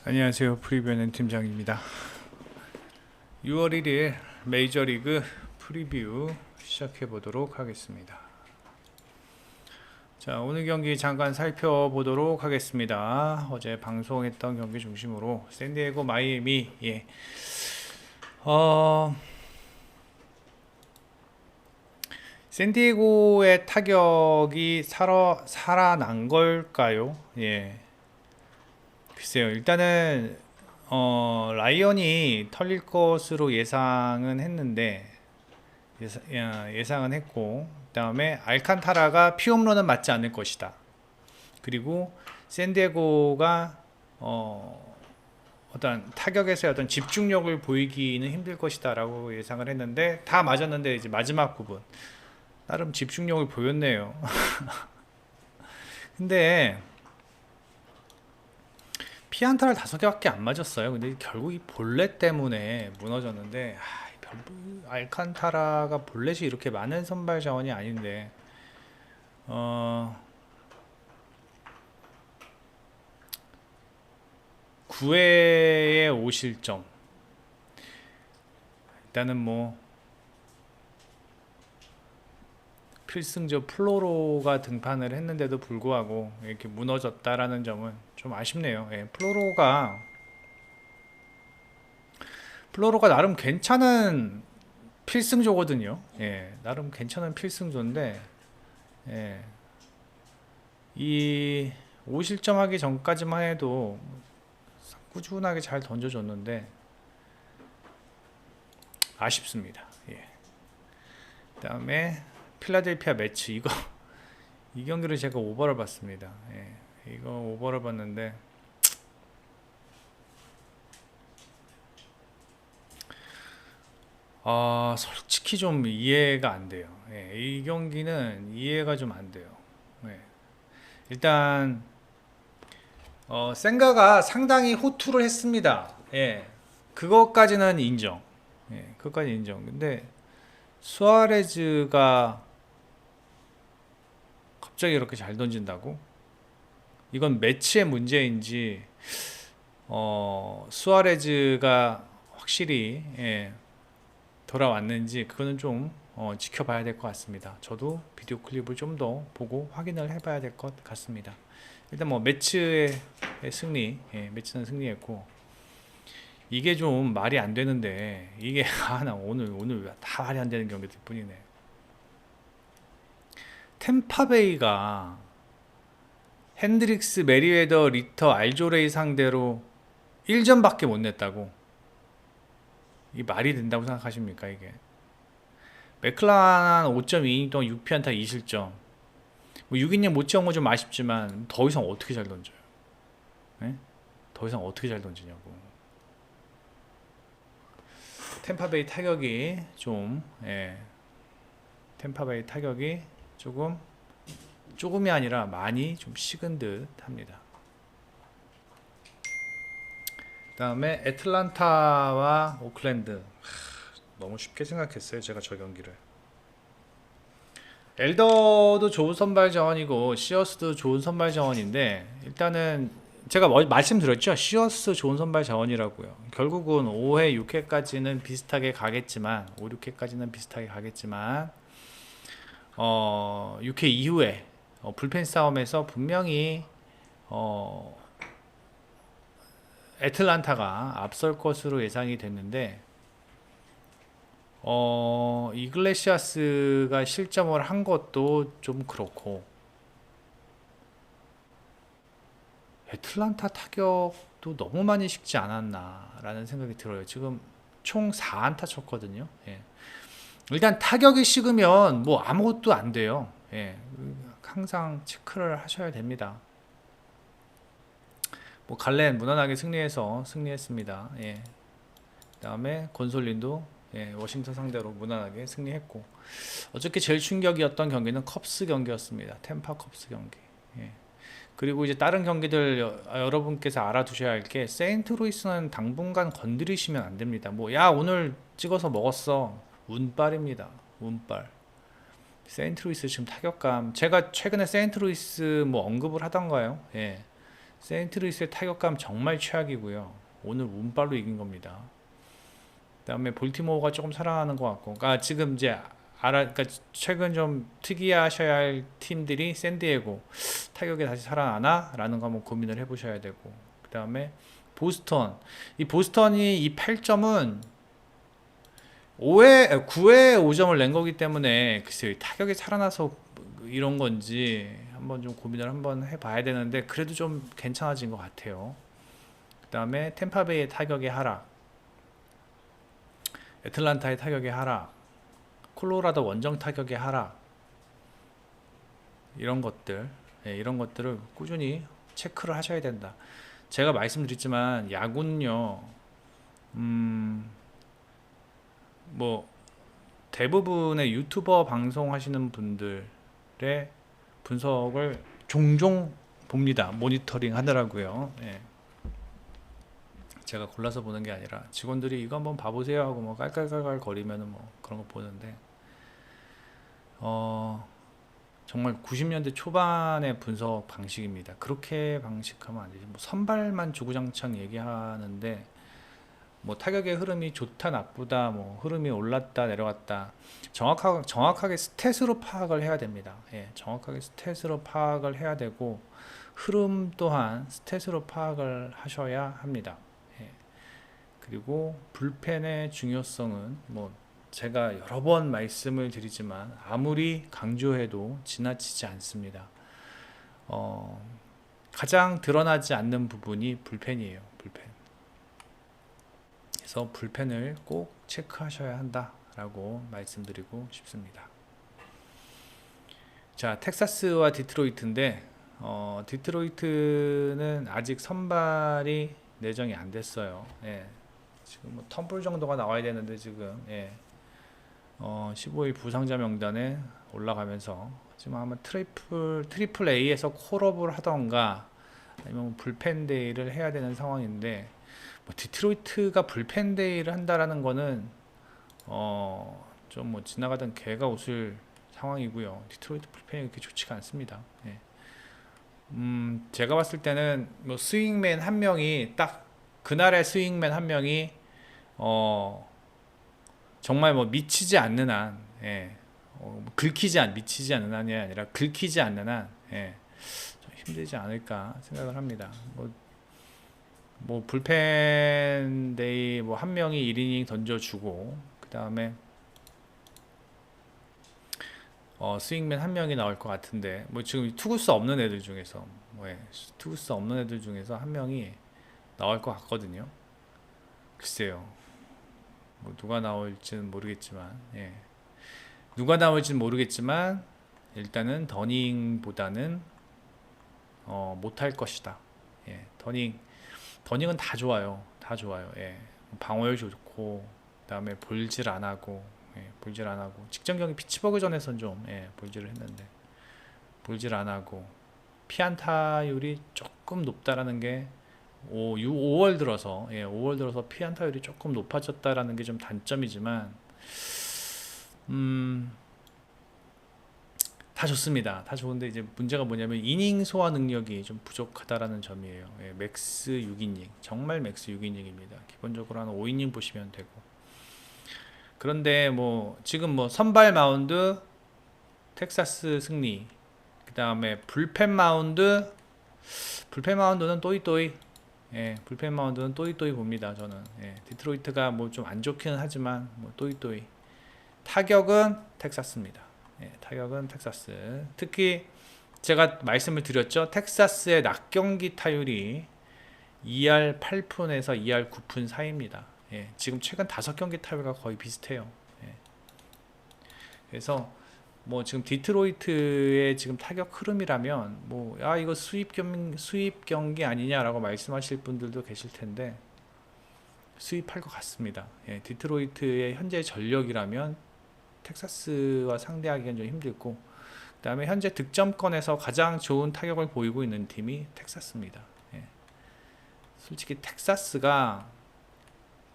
안녕하세요. 프리뷰하는 팀장입니다. 6월 1일 메이저리그 프리뷰 시작해 보도록 하겠습니다. 자, 오늘 경기 잠깐 살펴보도록 하겠습니다. 어제 방송했던 경기 중심으로 샌디에고 마이애미, 샌디에고의 타격이 살아난 걸까요? 글쎄요. 일단은 라이언이 털릴 것으로 예상은 했는데 예상은 했고, 그다음에 알칸타라가 피홈런은 맞지 않을 것이다. 그리고 샌디에고가 어떤 타격에서의 어떤 집중력을 보이기는 힘들 것이다라고 예상을 했는데 다 맞았는데 이제 마지막 부분 나름 집중력을 보였네요. 근데 피안타를 5개밖에 안 맞았어요. 근데 결국 이 볼넷 때문에 무너졌는데, 알칸타라가 볼넷이 이렇게 많은 선발 자원이 아닌데 9회에 5실점. 일단은 뭐 필승조 플로로가 등판을 했는데도 불구하고 이렇게 무너졌다라는 점은 좀 아쉽네요. 플로로가 나름 괜찮은 필승조거든요. 나름 괜찮은 필승조인데, 이 5실점 하기 전까지만 해도 꾸준하게 잘 던져줬는데 아쉽습니다. 그다음에 필라델피아 매치, 이 경기를 제가 오버를 봤습니다. 이거 오버를 봤는데 솔직히 좀 이해가 안 돼요. 이 경기는 이해가 좀 안 돼요. 일단 생가가 상당히 호투를 했습니다. 그것까지는 인정. 그것까지 인정. 근데 수아레즈가 갑자기 이렇게 잘 던진다고? 이건 매치의 문제인지 수아레즈가 확실히 돌아왔는지 그거는 좀 지켜봐야 될 것 같습니다. 저도 비디오 클립을 좀 더 보고 확인을 해봐야 될 것 같습니다. 일단 뭐 매치의 승리, 매치는 승리했고, 이게 좀 말이 안 되는데 이게 나 오늘 다 말이 안 되는 경기들 뿐이네. 템파베이가 핸드릭스, 메리웨더, 리터, 알조레이 상대로 1점밖에 못 냈다고? 이게 말이 된다고 생각하십니까, 이게? 맥클라한 5.2이닝 동안 6피안타 2실점. 뭐 6이닝 못 채운 건 좀 아쉽지만 더 이상 어떻게 잘 던져요? 더 이상 어떻게 잘 던지냐고. 템파베이 타격이 좀, 템파베이 타격이 조금이 아니라 많이 좀 식은 듯 합니다. 그 다음에 애틀란타와 오클랜드, 너무 쉽게 생각했어요, 제가 저 경기를. 엘더도 좋은 선발 자원이고 시어스도 좋은 선발 자원인데, 일단은 제가 말씀드렸죠. 시어스 좋은 선발 자원이라고요. 결국은 5회, 6회까지는 비슷하게 가겠지만 5, 6회까지는 비슷하게 가겠지만 6회 이후에 불펜 싸움에서 분명히 애틀란타가 앞설 것으로 예상이 됐는데 이글레시아스가 실점을 한 것도 좀 그렇고, 애틀란타 타격도 너무 많이 식지 않았나라는 생각이 들어요. 지금 총 4안타 쳤거든요. 일단 타격이 식으면 뭐 아무것도 안 돼요. 항상 체크를 하셔야 됩니다. 뭐 갈렌 무난하게 승리했습니다. 그다음에 곤솔린도 워싱턴 상대로 무난하게 승리했고, 어저께 제일 충격이었던 경기는 컵스 경기였습니다. 템파 컵스 경기. 그리고 이제 다른 경기들 여러분께서 알아두셔야 할 게, 세인트루이스는 당분간 건드리시면 안 됩니다. 뭐 야 오늘 찍어서 먹었어, 운빨입니다. 운빨. 세인트루이스 지금 타격감, 제가 최근에 세인트루이스 뭐 언급을 하던가요? 세인트루이스의 타격감 정말 최악이고요. 오늘 운빨로 이긴 겁니다. 그다음에 볼티모어가 조금 살아나는 것 같고, 그러니까 지금 이제 그러니까 최근 좀 특이하셔야 할 팀들이 샌디에고 타격에 다시 살아나나라는 거 한번 고민을 해보셔야 되고, 그다음에 보스턴, 이 보스턴이 이 8점은 9회 5점을 낸 거기 때문에 글쎄요, 타격이 살아나서 이런 건지 한번 좀 고민을 한번 해봐야 되는데, 그래도 좀 괜찮아진 것 같아요. 그 다음에 템파베이의 타격의 하락, 애틀란타의 타격의 하락, 콜로라도 원정 타격의 하락, 이런 것들, 이런 것들을 꾸준히 체크를 하셔야 된다. 제가 말씀드렸지만 야구는요, 뭐 대부분의 유튜버 방송하시는 분들의 분석을 종종 봅니다. 모니터링 하느라고요. 예. 제가 골라서 보는 게 아니라 직원들이 이거 한번 봐보세요 하고 뭐 깔깔깔깔 거리면은 뭐 그런 거 보는데, 정말 90년대 초반의 분석 방식입니다. 그렇게 방식하면 안 되지. 뭐 선발만 주구장창 얘기하는데, 뭐 타격의 흐름이 좋다 나쁘다, 뭐 흐름이 올랐다 내려갔다, 정확하게 스탯으로 파악을 해야 됩니다. 예, 정확하게 스탯으로 파악을 해야 되고, 흐름 또한 스탯으로 파악을 하셔야 합니다. 예, 그리고 불펜의 중요성은 뭐 제가 여러 번 말씀을 드리지만 아무리 강조해도 지나치지 않습니다. 가장 드러나지 않는 부분이 불펜이에요. 불펜. 그래서 불펜을 꼭 체크하셔야 한다라고 말씀드리고 싶습니다. 자, 텍사스와 디트로이트인데, 디트로이트는 아직 선발이 내정이 안 됐어요. 예, 지금 뭐 텀블 정도가 나와야 되는데 지금 15일 부상자 명단에 올라가면서 지금 아마 트리플 A에서 콜업을 하던가 아니면 불펜 데이를 해야 되는 상황인데, 뭐 디트로이트가 불펜 데이를 한다라는 거는 좀 뭐 지나가던 개가 웃을 상황이고요. 디트로이트 불펜이 그렇게 좋지가 않습니다. 예. 제가 봤을 때는 뭐 스윙맨 한 명이 딱 그날의 스윙맨 한 명이 정말 뭐 미치지 않는 한, 미치지 않는 한이 아니라 긁히지 않는 한, 좀 힘들지 않을까 생각을 합니다. 뭐 불펜 데이 뭐 한 명이 1이닝 던져주고, 그 다음에 스윙맨 한 명이 나올 것 같은데, 뭐 지금 투구수 없는 애들 중에서 투구수 없는 애들 중에서 한 명이 나올 것 같거든요. 글쎄요, 뭐 누가 나올지는 모르겠지만, 누가 나올지는 모르겠지만 일단은 더닝보다는 못할 것이다. 더닝은 다 좋아요. 다 좋아요. 방어율 좋고, 그다음에 볼질 안 하고, 직전 경기 피츠버그전에선 좀 볼질을 했는데, 볼질 안 하고 피안타율이 조금 높다라는 게 5월 들어서 5월 들어서 피안타율이 조금 높아졌다라는 게 좀 단점이지만, 다 좋습니다. 다 좋은데 이제 문제가 뭐냐면 이닝 소화 능력이 좀 부족하다라는 점이에요. 맥스 6이닝, 정말 맥스 6이닝입니다. 기본적으로 한 5이닝 보시면 되고. 그런데 뭐 지금 뭐 선발 마운드 텍사스 승리, 그 다음에 불펜 마운드는 또이또이, 불펜 마운드는 또이또이 봅니다. 저는 디트로이트가 뭐 좀 안 좋기는 하지만 뭐 또이또이. 타격은 텍사스입니다. 타격은 텍사스. 특히 제가 말씀을 드렸죠. 텍사스의 낮 경기 타율이 2할 8푼에서 2할 9푼 사이입니다. 지금 최근 5경기 타율과 거의 비슷해요. 그래서 뭐 지금 디트로이트의 지금 타격 흐름이라면 뭐 이거 수입 경기 아니냐라고 말씀하실 분들도 계실 텐데, 수입할 것 같습니다. 디트로이트의 현재 전력이라면 텍사스와 상대하기는 좀 힘들고, 그 다음에 현재 득점권에서 가장 좋은 타격을 보이고 있는 팀이 텍사스입니다. 솔직히 텍사스가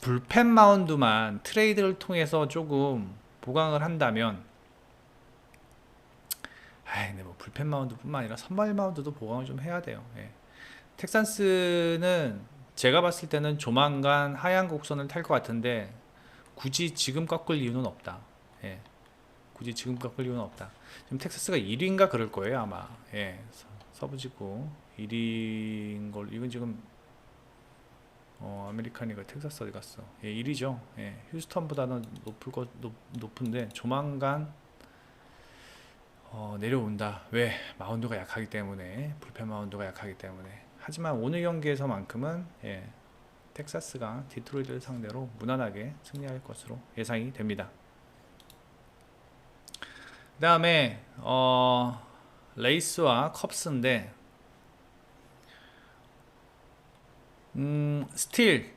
불펜 마운드만 트레이드를 통해서 조금 보강을 한다면, 근데 뭐 불펜 마운드뿐만 아니라 선발 마운드도 보강을 좀 해야 돼요. 텍사스는 제가 봤을 때는 조만간 하향 곡선을 탈 것 같은데 굳이 지금 꺾을 이유는 없다. 예, 굳이 지금 꺾을 이유는 없다. 지금 텍사스가 1위인가 그럴 거예요 아마. 예, 서부지구 1위인 걸. 이건 지금 아메리칸이가 텍사스 어디 갔어? 예, 1위죠. 예, 휴스턴보다는 높은데 조만간 내려온다. 왜? 마운드가 약하기 때문에, 불펜 마운드가 약하기 때문에. 하지만 오늘 경기에서만큼은 텍사스가 디트로이트를 상대로 무난하게 승리할 것으로 예상이 됩니다. 그 다음에 레이스와 컵스인데 스틸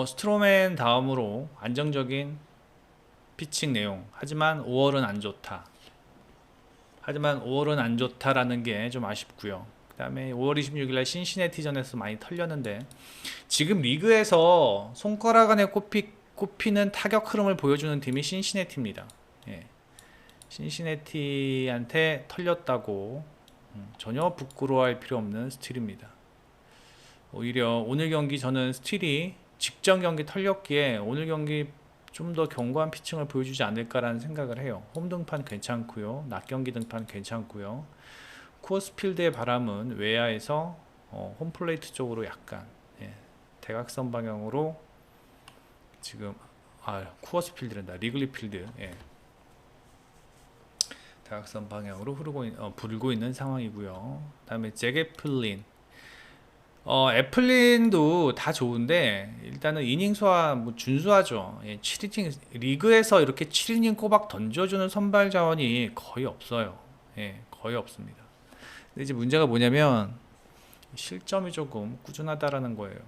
스트로맨 다음으로 안정적인 피칭 내용. 하지만 5월은 안 좋다. 하지만 5월은 안 좋다라는 게 좀 아쉽고요. 그 다음에 5월 26일날 신시내티전에서 많이 털렸는데 지금 리그에서 손가락 안에 꼽히는 타격 흐름을 보여주는 팀이 신시내티입니다. 예. 신시내티한테 털렸다고 전혀 부끄러워할 필요 없는 스틸입니다. 오히려 오늘 경기 저는 스틸이 직전 경기 털렸기에 오늘 경기 좀 더 견고한 피칭을 보여주지 않을까라는 생각을 해요. 홈 등판 괜찮고요. 낮 경기 등판 괜찮고요. 쿠어스필드의 바람은 외야에서 홈플레이트 쪽으로 약간 대각선 방향으로 지금 쿠어스필드란다. 리글리필드 대각선 방향으로 불고 있는 상황이고요. 그다음에 잭 애플린 애플린도 다 좋은데 일단은 이닝 수와 준수하죠. 7이닝 리그에서 이렇게 7이닝 꼬박 던져주는 선발 자원이 거의 없어요. 거의 없습니다. 근데 이제 문제가 뭐냐면 실점이 조금 꾸준하다라는 거예요.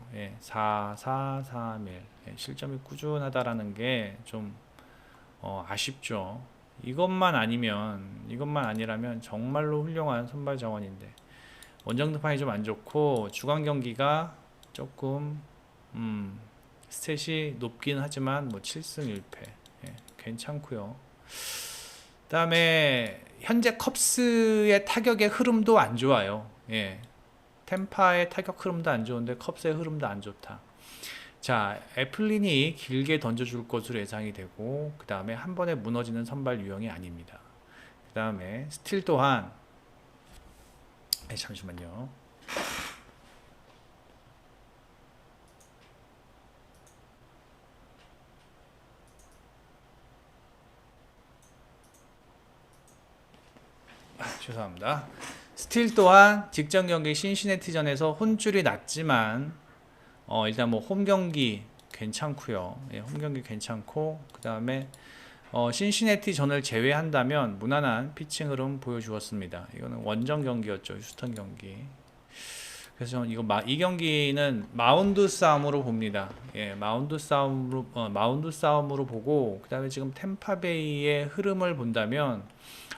4, 4, 3, 1 실점이 꾸준하다라는 게 좀 아쉽죠. 이것만 아니라면 정말로 훌륭한 선발 자원인데 원정 등판이 좀 안 좋고 주간 경기가 조금 스탯이 높긴 하지만 7승 1패 괜찮고요. 그 다음에 현재 컵스의 타격의 흐름도 안 좋아요. 템파의 타격 흐름도 안 좋은데 컵스의 흐름도 안 좋다. 자, 애플린이 길게 던져줄 것으로 예상이 되고 그 다음에 한 번에 무너지는 선발 유형이 아닙니다. 그 다음에 스틸 또한 잠시만요. 죄송합니다. 스틸 또한 직전 경기 신시내티전에서 혼줄이 났지만 일단 홈 경기 괜찮고요. 홈 경기 괜찮고 그 다음에 신시내티 전을 제외한다면 무난한 피칭 흐름 보여주었습니다. 이거는 원정 경기였죠. 휴스턴 경기. 그래서 이 경기는 마운드 싸움으로 봅니다. 마운드 싸움으로 보고 그다음에 지금 템파베이의 흐름을 본다면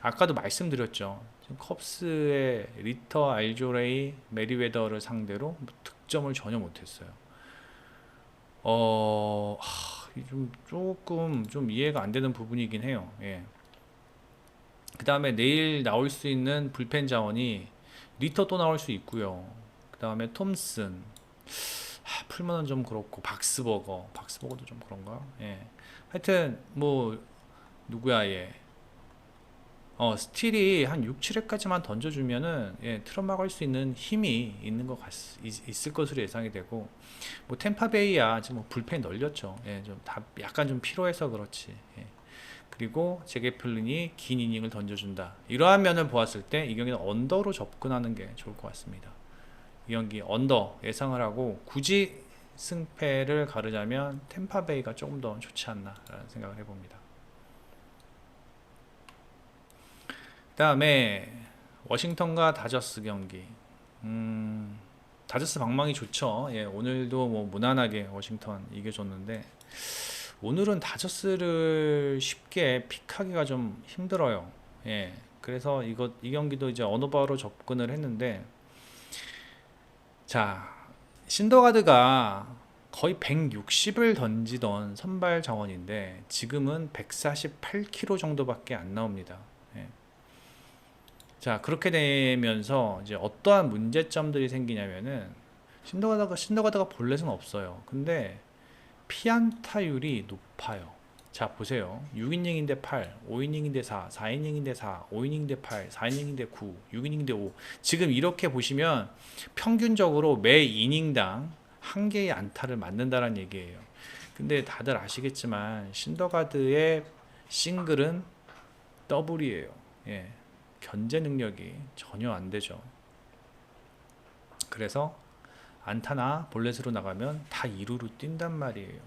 아까도 말씀드렸죠. 지금 컵스의 리터 알조레이 메리웨더를 상대로 득점을 전혀 못했어요. 조금 이해가 안 되는 부분이긴 해요. 그 다음에 내일 나올 수 있는 불펜 자원이 리터 또 나올 수 있고요. 그 다음에 톰슨, 풀먼은 좀 그렇고 박스버거도 좀 그런가. 하여튼 누구야 스틸이 한 6, 7회까지만 던져주면은 틀어막을 수 있는 힘이 있을 것으로 예상이 되고 템파베이야 지금 불펜 널렸죠. 약간 좀 피로해서 그렇지. 그리고 제게플린이 긴 이닝을 던져준다. 이러한 면을 보았을 때 이 경기는 언더로 접근하는 게 좋을 것 같습니다. 이 경기 언더 예상을 하고 굳이 승패를 가르자면 템파베이가 조금 더 좋지 않나라는 생각을 해봅니다. 그 다음에 워싱턴과 다저스 경기. 다저스 방망이 좋죠. 오늘도 무난하게 워싱턴 이겨줬는데 오늘은 다저스를 쉽게 픽하기가 좀 힘들어요. 그래서 이 경기도 이제 언어바로 접근을 했는데 자, 신더가드가 거의 160을 던지던 선발 자원인데 지금은 148km 정도밖에 안 나옵니다. 자, 그렇게 되면서 이제 어떠한 문제점들이 생기냐면은 신더가드가 볼넷은 없어요. 근데 피안타율이 높아요. 자, 보세요. 6이닝인데 8, 5이닝인데 4, 4이닝인데 4, 5이닝인데 8, 4이닝인데 9, 6이닝인데 5. 지금 이렇게 보시면 평균적으로 매 이닝당 한 개의 안타를 맞는다는 얘기예요. 근데 다들 아시겠지만 신더가드의 싱글은 더블이에요. 예. 견제 능력이 전혀 안 되죠. 그래서 안타나 볼넷으로 나가면 다 2루로 뛴단 말이에요.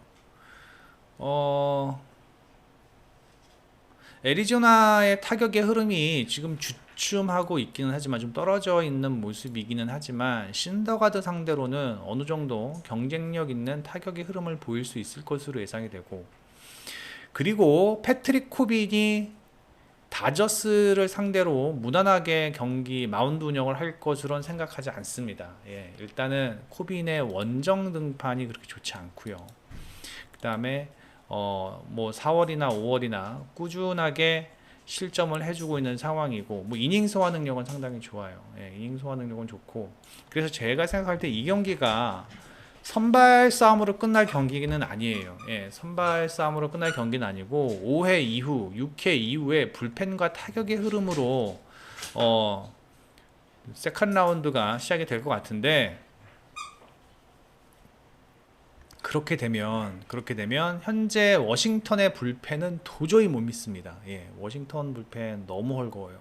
애리조나의 타격의 흐름이 지금 주춤하고 있기는 하지만 좀 떨어져 있는 모습이기는 하지만 신더가드 상대로는 어느 정도 경쟁력 있는 타격의 흐름을 보일 수 있을 것으로 예상이 되고, 그리고 패트릭 코빈이 다저스를 상대로 무난하게 경기 마운드 운영을 할 것으로는 생각하지 않습니다. 예, 일단은 코빈의 원정 등판이 그렇게 좋지 않고요. 그 다음에 뭐 4월이나 5월이나 꾸준하게 실점을 해주고 있는 상황이고, 뭐 이닝 소화 능력은 상당히 좋아요. 예, 이닝 소화 능력은 좋고, 그래서 제가 생각할 때 이 경기가 선발 싸움으로 끝날 경기는 아니에요. 예, 선발 싸움으로 끝날 경기는 아니고 5회 이후, 6회 이후에 불펜과 타격의 흐름으로 세컨 라운드가 시작이 될 것 같은데, 그렇게 되면 현재 워싱턴의 불펜은 도저히 못 믿습니다. 예, 워싱턴 불펜 너무 헐거워요.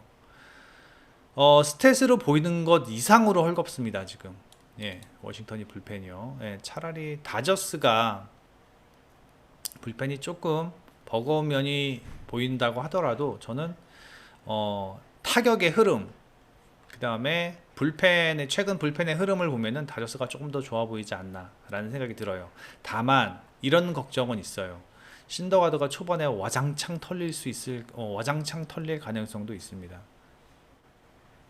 스탯으로 보이는 것 이상으로 헐겁습니다, 지금. 예, 워싱턴이 불펜이요. 예, 차라리 다저스가 불펜이 조금 버거운 면이 보인다고 하더라도 저는 타격의 흐름, 그 다음에 최근 불펜의 흐름을 보면은 다저스가 조금 더 좋아 보이지 않나 라는 생각이 들어요. 다만 이런 걱정은 있어요. 신더가드가 초반에 와장창 털릴 가능성도 있습니다.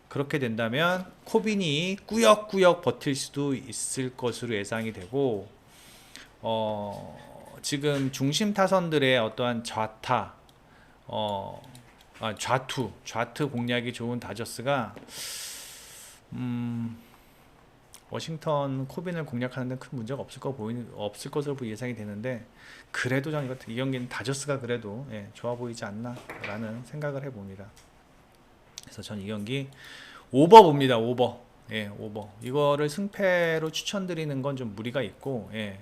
그렇게 된다면 코빈이 꾸역꾸역 버틸 수도 있을 것으로 예상이 되고, 지금 중심 타선들의 어떠한 좌투 공략이 좋은 다저스가 워싱턴 코빈을 공략하는 데 큰 문제가 없을 것으로 예상이 되는데, 그래도 저는 이 경기는 다저스가 그래도 좋아 보이지 않나 라는 생각을 해봅니다. 그래서 전 이 경기 오버 봅니다. 오버. 예, 오버. 이거를 승패로 추천드리는 건 좀 무리가 있고, 예.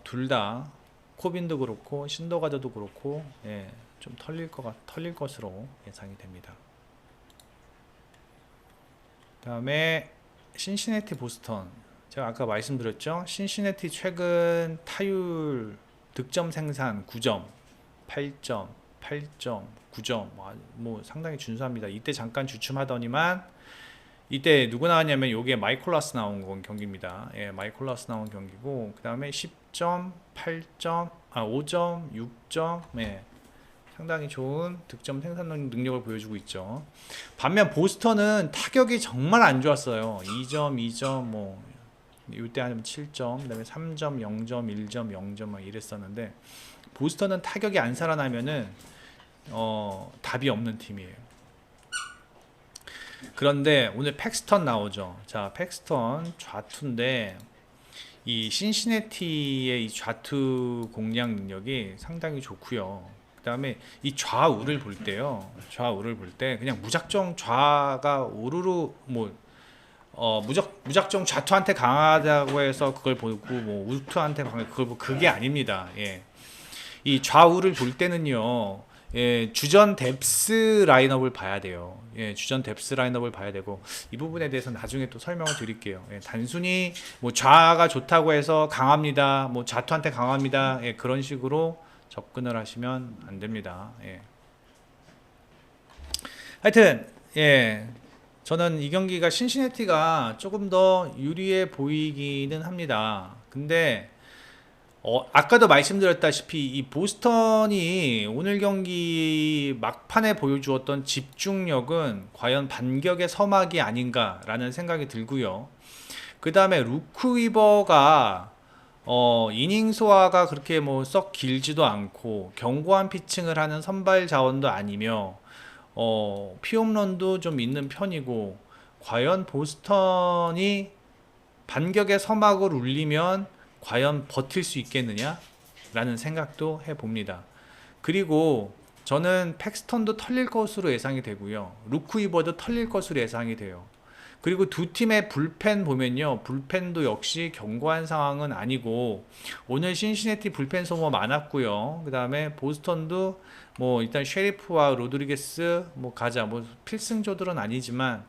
둘 다 코빈도 그렇고 신더가드도 그렇고, 예, 좀 털릴 것으로 예상이 됩니다. 그다음에 신시내티 보스턴. 제가 아까 말씀드렸죠. 신시내티 최근 타율 득점 생산 9점, 8점, 8점, 9점, 뭐 상당히 준수합니다. 이때 잠깐 주춤하더니만 이때 누구 나왔냐면 요게 마이콜라스 나온 경기입니다. 예, 마이콜라스 나온 경기고, 그 다음에 10점, 8점, 5점, 6점, 예, 상당히 좋은 득점 생산 능력을 보여주고 있죠. 반면 보스턴은 타격이 정말 안 좋았어요. 2점, 2점, 뭐 이때 하면 7점, 그 다음에 3점, 0점, 1점, 0점 막 이랬었는데, 보스턴은 타격이 안 살아나면은 답이 없는 팀이에요. 그런데 오늘 팩스턴 나오죠. 자, 팩스턴 좌투인데 이 신시내티의 이 좌투 공략 능력이 상당히 좋고요. 그 다음에 이 좌우를 볼 때 그냥 무작정 좌가 우르르 무작정 좌투한테 강하다고 해서 그걸 보고 뭐 우투한테 강해 그걸 보고 그게 아닙니다. 예. 이 좌우를 볼 때는요, 예, 주전 뎁스 라인업을 봐야 돼요. 예, 주전 뎁스 라인업을 봐야 되고, 이 부분에 대해서 나중에 또 설명을 드릴게요. 예, 단순히 뭐 좌가 좋다고 해서 강합니다, 뭐 좌투한테 강합니다, 예, 그런 식으로 접근을 하시면 안 됩니다. 예. 하여튼, 예, 저는 이 경기가 신시내티가 조금 더 유리해 보이기는 합니다. 근데 아까도 말씀드렸다시피 이 보스턴이 오늘 경기 막판에 보여주었던 집중력은 과연 반격의 서막이 아닌가라는 생각이 들고요. 그 다음에 루크 위버가 이닝 소화가 그렇게 뭐 썩 길지도 않고 견고한 피칭을 하는 선발 자원도 아니며 피홈런도 좀 있는 편이고, 과연 보스턴이 반격의 서막을 울리면 과연 버틸 수 있겠느냐? 라는 생각도 해봅니다. 그리고 저는 팩스턴도 털릴 것으로 예상이 되고요. 루크 이버도 털릴 것으로 예상이 돼요. 그리고 두 팀의 불펜 보면요. 불펜도 역시 견고한 상황은 아니고, 오늘 신시내티 불펜 소모 많았고요. 그 다음에 보스턴도 뭐 일단 쉐리프와 로드리게스 뭐 가자 뭐 필승조들은 아니지만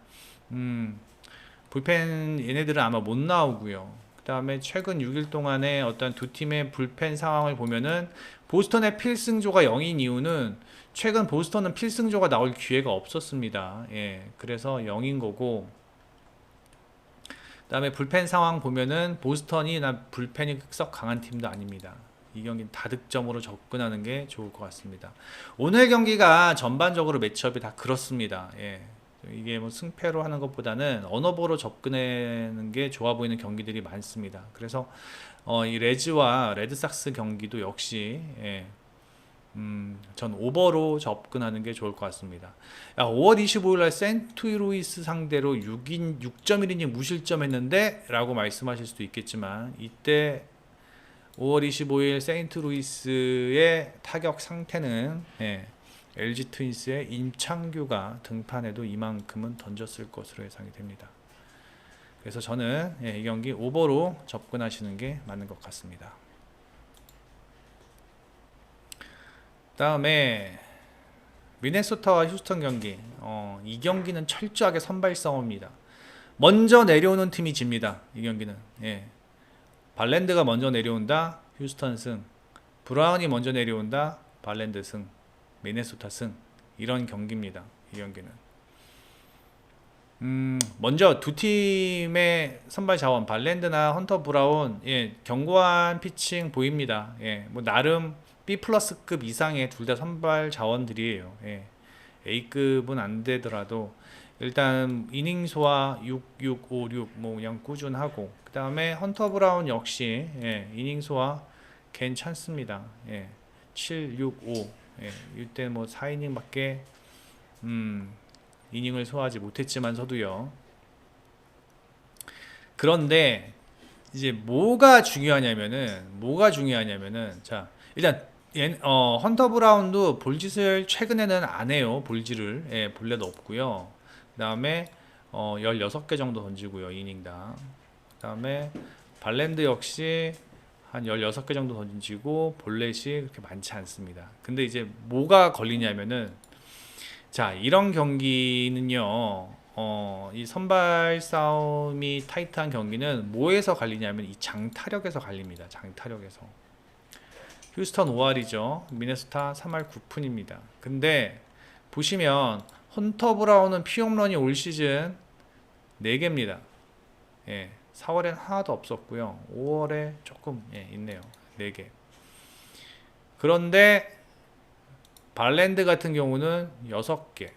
불펜 얘네들은 아마 못 나오고요. 그 다음에 최근 6일 동안의 어떤 두 팀의 불펜 상황을 보면은 보스턴의 필승조가 0인 이유는 최근 보스턴은 필승조가 나올 기회가 없었습니다. 예, 그래서 0인 거고, 그 다음에 불펜 상황 보면은 보스턴이 불펜이 썩 강한 팀도 아닙니다. 이 경기는 다득점으로 접근하는 게 좋을 것 같습니다. 오늘 경기가 전반적으로 매치업이 다 그렇습니다. 예. 이게 뭐 승패로 하는 것보다는 언어보로 접근하는 게 좋아 보이는 경기들이 많습니다. 그래서 이 레즈와 레드삭스 경기도 역시 전 오버로 접근하는 게 좋을 것 같습니다. 5월 25일 날 센트루이스 상대로 6.1이닝 무실점 했는데 라고 말씀하실 수도 있겠지만, 이때 5월 25일 세인트루이스의 타격 상태는 LG 트윈스의 임창규가 등판해도 이만큼은 던졌을 것으로 예상이 됩니다. 그래서 저는 이 경기 오버로 접근하시는 게 맞는 것 같습니다. 다음에 미네소타와 휴스턴 경기, 이 경기는 철저하게 선발 싸움입니다. 먼저 내려오는 팀이 집니다. 이 경기는 발랜드가 먼저 내려온다, 휴스턴 승. 브라운이 먼저 내려온다, 발랜드 승. 미네소타 승. 이런 경기입니다. 이 경기는 먼저 두 팀의 선발 자원 발랜드나 헌터 브라운, 견고한 피칭 보입니다. 뭐 나름 B+급 이상의 둘 다 선발 자원들이에요. A급은 안 되더라도 일단 이닝 소화 6, 6, 5, 6 뭐 그냥 꾸준하고, 그 다음에 헌터 브라운 역시 이닝 소화 괜찮습니다. 7, 6, 5 이때 뭐 4이닝밖에 이닝을 소화하지 못했지만서도요. 그런데 이제 뭐가 중요하냐면은 자, 일단 헌터 브라운도 볼짓을 최근에는 안 해요. 볼질을 볼넷 없고요. 그 다음에 16개 정도 던지고요, 이닝당. 그 다음에 발랜드 역시 한 16개 정도 던지고 볼넷이 그렇게 많지 않습니다. 근데 이제 뭐가 걸리냐면은, 자, 이런 경기는요, 이 선발 싸움이 타이트한 경기는 뭐에서 갈리냐면 이 장타력에서 갈립니다. 장타력에서. 휴스턴 5할이죠. 미네소타 3할 9푼입니다. 근데 보시면 헌터 브라운은 피홈런이 올 시즌 4개입니다. 4월엔 하나도 없었고요. 5월에 조금 있네요. 4개. 그런데 발랜드 같은 경우는 6개.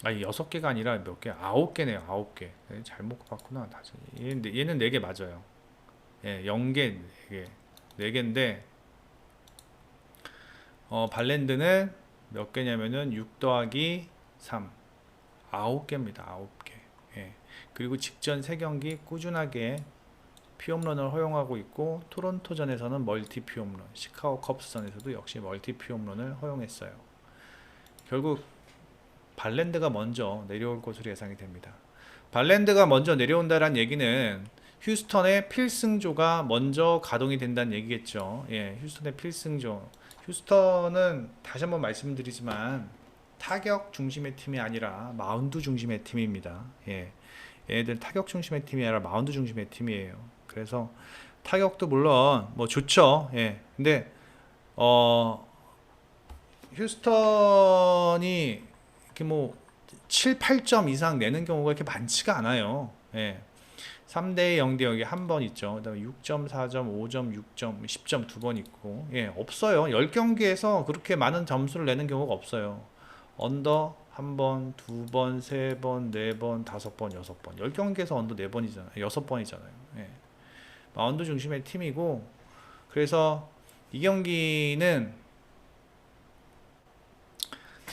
아니 6개가 아니라 몇 개? 9개네요. 9개. 잘못 봤구나. 얘는 4개 맞아요. 0개, 4개. 4개인데 발랜드는 몇 개냐면은 6 더하기 3 9개입니다. 9개. 그리고 직전 3경기 꾸준하게 피홈런을 허용하고 있고, 토론토전에서는 멀티 피홈런, 시카고 컵스전에서도 역시 멀티 피홈런을 허용했어요. 결국 발랜드가 먼저 내려올 것으로 예상이 됩니다. 발랜드가 먼저 내려온다는 얘기는 휴스턴의 필승조가 먼저 가동이 된다는 얘기겠죠. 휴스턴의 필승조. 휴스턴은 다시 한번 말씀드리지만 타격 중심의 팀이 아니라 마운드 중심의 팀입니다. 얘네들 타격 중심의 팀이 아니라 마운드 중심의 팀이에요. 그래서 타격도 물론 뭐 좋죠. 근데 휴스턴이 이렇게 뭐 7, 8점 이상 내는 경우가 이렇게 많지가 않아요. 3대 0대 0이 한 번 있죠. 그다음에 6점, 4점, 5점, 6점, 10점 두 번 있고, 없어요. 10경기에서 그렇게 많은 점수를 내는 경우가 없어요. 언더 한 번, 두 번, 세 번, 네 번, 다섯 번, 여섯 번. 10경기에서 언더 4번이잖아요. 6번이잖아요. 마운드 중심의 팀이고, 그래서 이 경기는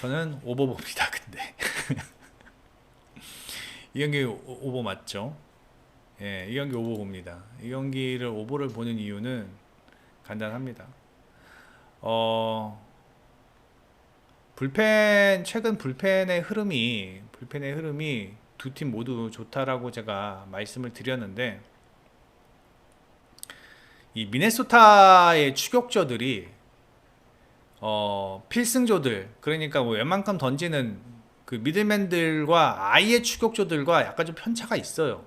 저는 오버 봅니다. 근데 이 경기 오버 맞죠? 예, 이 경기 오버 봅니다. 이 경기를 오버를 보는 이유는 간단합니다. 최근 불펜의 흐름이 두 팀 모두 좋다라고 제가 말씀을 드렸는데, 이 미네소타의 추격조들이 필승조들, 그러니까 뭐 웬만큼 던지는 그 미들맨들과 아예 추격조들과 약간 좀 편차가 있어요.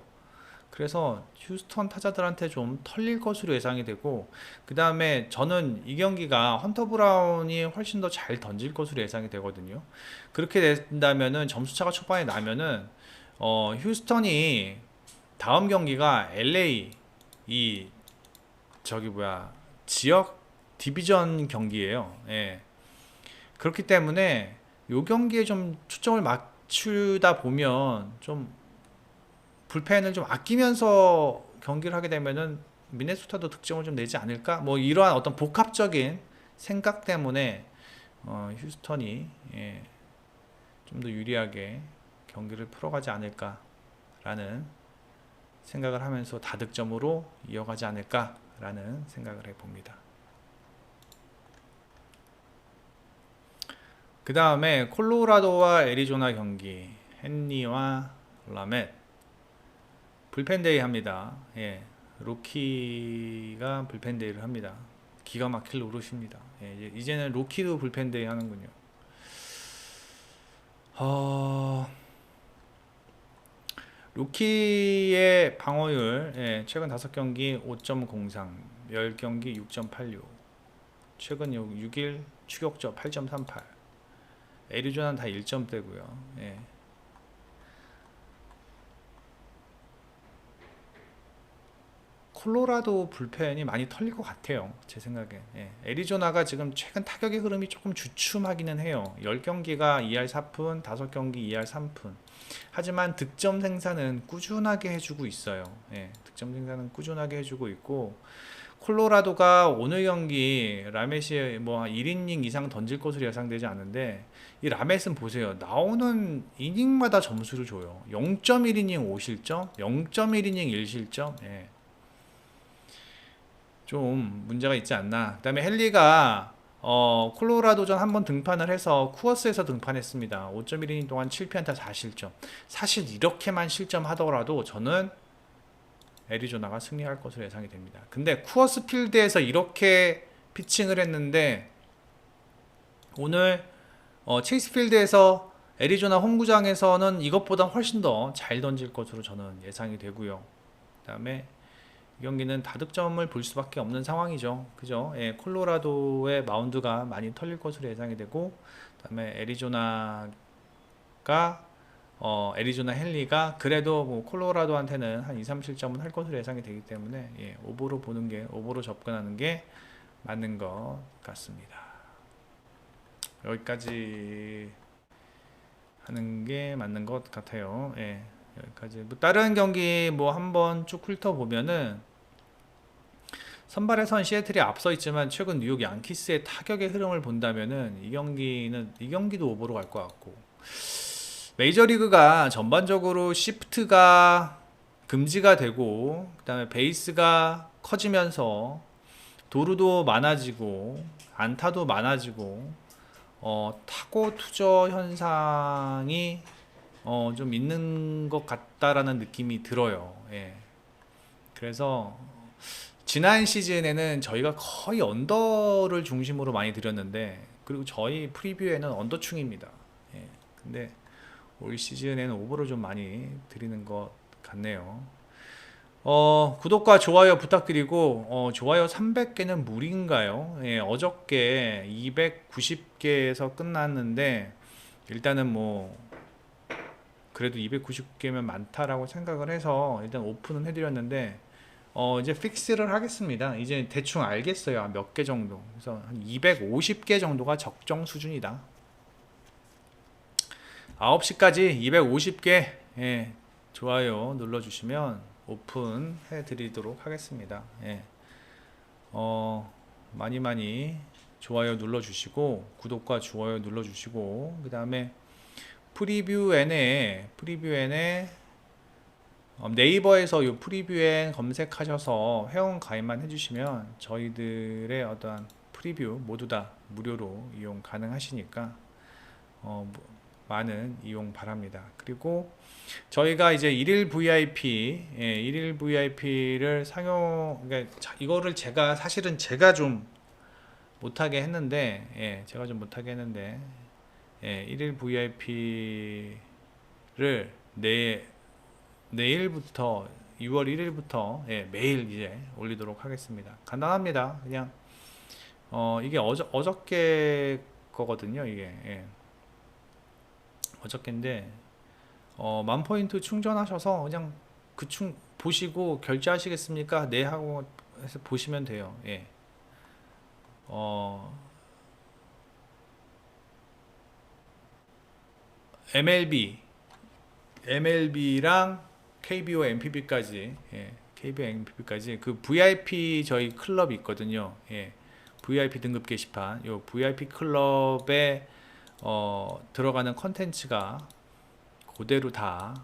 그래서 휴스턴 타자들한테 좀 털릴 것으로 예상이 되고, 그 다음에 저는 이 경기가 헌터 브라운이 훨씬 더 잘 던질 것으로 예상이 되거든요. 그렇게 된다면은 점수차가 초반에 나면은 휴스턴이 다음 경기가 LA 이 저기 뭐야 지역 디비전 경기예요. 예. 그렇기 때문에 요 경기에 좀 초점을 맞추다 보면 좀 불펜을 좀 아끼면서 경기를 하게 되면은 미네소타도 득점을 좀 내지 않을까? 뭐 이러한 어떤 복합적인 생각 때문에 휴스턴이 예, 좀 더 유리하게 경기를 풀어가지 않을까라는 생각을 하면서 다득점으로 이어가지 않을까라는 생각을 해봅니다. 그 다음에 콜로라도와 애리조나 경기, 헨리와 라멧 불펜데이 합니다. 예, 로키가 불펜데이를 합니다. 기가 막힐 노릇입니다. 예, 이제는 로키도 불펜데이 하는군요. 로키의 방어율, 예, 최근 5경기 5.03, 10경기 6.86, 최근 6일 추격자 8.38, 애리조나는 다 1점대고요. 예. 콜로라도 불펜이 많이 털릴 것 같아요. 제 생각에. 예. 애리조나가 지금 최근 타격의 흐름이 조금 주춤하기는 해요. 10경기가 2할 4푼, 5경기 2할 3푼. 하지만 득점 생산은 꾸준하게 해주고 있어요. 예. 득점 생산은 꾸준하게 해주고 있고, 콜로라도가 오늘 경기 라멧이 뭐 1이닝 이상 던질 것으로 예상되지 않는데, 이 라멧은 보세요. 나오는 이닝마다 점수를 줘요. 0.1이닝 5실점, 0.1이닝 1실점. 예. 좀 문제가 있지 않나. 그 다음에 헨리가 콜로라도전 한번 등판을 해서 쿠어스에서 등판했습니다. 5.1이닝 동안 7피안타 4실점. 사실 이렇게만 실점하더라도 저는 애리조나가 승리할 것으로 예상이 됩니다. 근데 쿠어스 필드에서 이렇게 피칭을 했는데 오늘 체이스 필드에서 애리조나 홈구장에서는 이것보다 훨씬 더 잘 던질 것으로 저는 예상이 되고요. 그 다음에 이 경기는 다득점을 볼 수밖에 없는 상황이죠. 그죠? 예, 콜로라도의 마운드가 많이 털릴 것으로 예상이 되고, 그다음에 애리조나 헨리가 그래도 뭐 콜로라도한테는 한 2, 3실점은 할 것으로 예상이 되기 때문에 예, 오버로 접근하는 게 맞는 것 같습니다. 여기까지 하는 게 맞는 것 같아요. 예. 여기까지. 뭐 다른 경기 뭐 한번 쭉 훑어보면은 선발에선 시애틀이 앞서 있지만 최근 뉴욕 양키스의 타격의 흐름을 본다면은 이 경기도 오버로 갈 것 같고, 메이저리그가 전반적으로 시프트가 금지가 되고 그다음에 베이스가 커지면서 도루도 많아지고 안타도 많아지고 타고 투저 현상이 좀 있는 것 같다라는 느낌이 들어요. 예. 그래서 지난 시즌에는 저희가 거의 언더를 중심으로 많이 드렸는데, 그리고 저희 프리뷰에는 언더충입니다. 예. 근데 올 시즌에는 오버를 좀 많이 드리는 것 같네요. 구독과 좋아요 부탁드리고, 좋아요 300개는 무리인가요? 예, 어저께 290개에서 끝났는데, 일단은 뭐 그래도 290개면 많다라고 생각을 해서 일단 오픈은 해드렸는데, 이제 픽스를 하겠습니다. 이제 대충 알겠어요. 몇 개 정도. 그래서 한 250개 정도가 적정 수준이다. 9시까지 250개 예, 좋아요 눌러주시면 오픈해 드리도록 하겠습니다. 예. 많이 좋아요 눌러주시고 구독과 좋아요 눌러주시고 그 다음에 프리뷰엔에 네이버에서 이 프리뷰엔 검색하셔서 회원 가입만 해주시면 저희들의 어떠한 프리뷰 모두 다 무료로 이용 가능하시니까 많은 이용 바랍니다. 그리고 저희가 이제 일일 VIP, 일일 VIP를 그러니까 이거를 사실은 제가 좀 못하게 했는데, 일일 VIP를 내일부터 6월 1일부터 매일 이제 올리도록 하겠습니다. 간단합니다. 그냥 이게 어저께 거거든요. 이게 어저께인데 10,000포인트 충전하셔서 그냥 보시고 결제하시겠습니까? 네 하고 해서 보시면 돼요. MLB랑 KBO MPB까지 그 VIP 저희 클럽이 있거든요. VIP 등급 게시판 요 VIP 클럽에 들어가는 컨텐츠가 그대로 다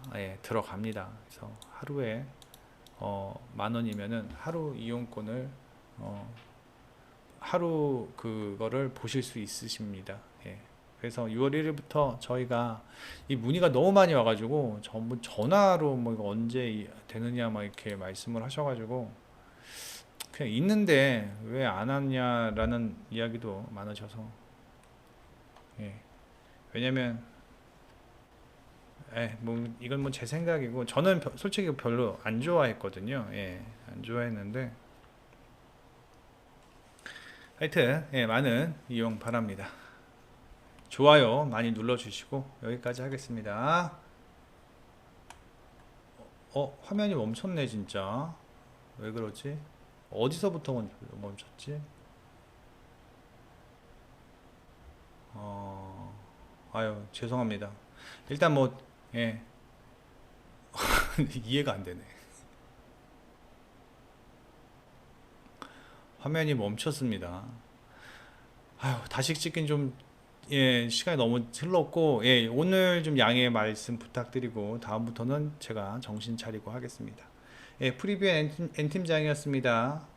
들어갑니다. 그래서 하루에 10,000원이면은 하루 이용권을 하루 그거를 보실 수 있으십니다. 그래서 6월 1일부터 저희가 이 문의가 너무 많이 와가지고 전부 전화로 뭐 이거 언제 되느냐 막 이렇게 말씀을 하셔가지고 그냥 있는데 왜 안 왔냐라는 이야기도 많으셔서 왜냐면 뭐 이건 뭐 제 생각이고 저는 솔직히 별로 안 좋아했거든요. 안 좋아했는데 하여튼 많은 이용 바랍니다. 좋아요 많이 눌러주시고 여기까지 하겠습니다. 화면이 멈췄네 진짜. 왜 그러지? 어디서부터 멈췄지? 아유 죄송합니다. 일단 뭐 이해가 안 되네. 화면이 멈췄습니다. 아유 다시 찍긴 좀 시간이 너무 흘렀고 오늘 좀 양해 말씀 부탁드리고 다음부터는 제가 정신 차리고 하겠습니다. 프리뷰 N팀장이었습니다.